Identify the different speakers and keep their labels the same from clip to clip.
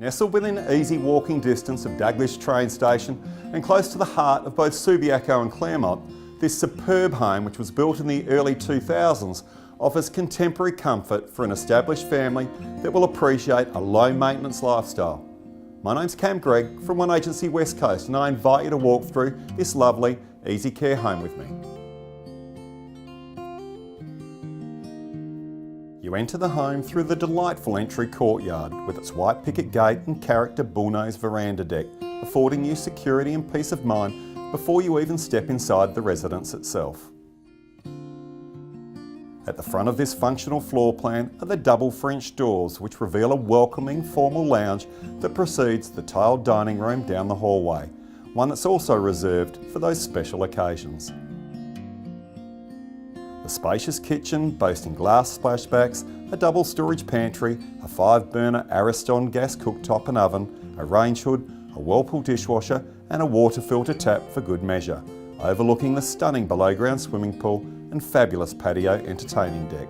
Speaker 1: Nestled within easy walking distance of Daglish Train Station and close to the heart of both Subiaco and Claremont, this superb home, which was built in the early 2000s, offers contemporary comfort for an established family that will appreciate a low maintenance lifestyle. My name's Greig from One Agency West Coast, and I invite you to walk through this lovely easy care home with me. You enter the home through the delightful entry courtyard with its white picket gate and character bullnose veranda deck, affording you security and peace of mind before you even step inside the residence itself. At the front of this functional floor plan are the double French doors, which reveal a welcoming formal lounge that precedes the tiled dining room down the hallway, one that's also reserved for those special occasions. The spacious kitchen, boasting glass splashbacks, a double storage pantry, a 5-burner Ariston gas cooktop and oven, a range hood, a Whirlpool dishwasher and a water filter tap for good measure, overlooking the stunning below-ground swimming pool and fabulous patio entertaining deck.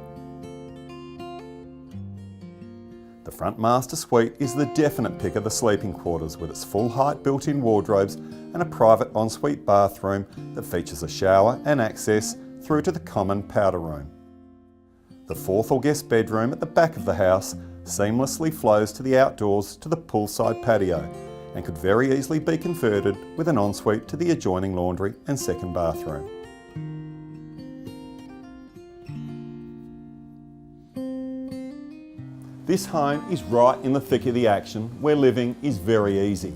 Speaker 1: The front master suite is the definite pick of the sleeping quarters, with its full-height built-in wardrobes and a private ensuite bathroom that features a shower and access through to the common powder room. The fourth or guest bedroom at the back of the house seamlessly flows to the outdoors to the poolside patio and could very easily be converted with an ensuite to the adjoining laundry and second bathroom. This home is right in the thick of the action, where living is very easy.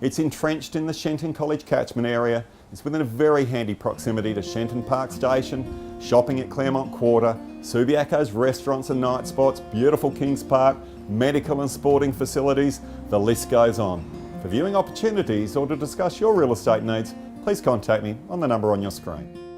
Speaker 1: It's entrenched in the Shenton College catchment area. It's within a very handy proximity to Shenton Park Station, shopping at Claremont Quarter, Subiaco's restaurants and night spots, beautiful Kings Park, medical and sporting facilities, the list goes on. For viewing opportunities or to discuss your real estate needs, please contact me on the number on your screen.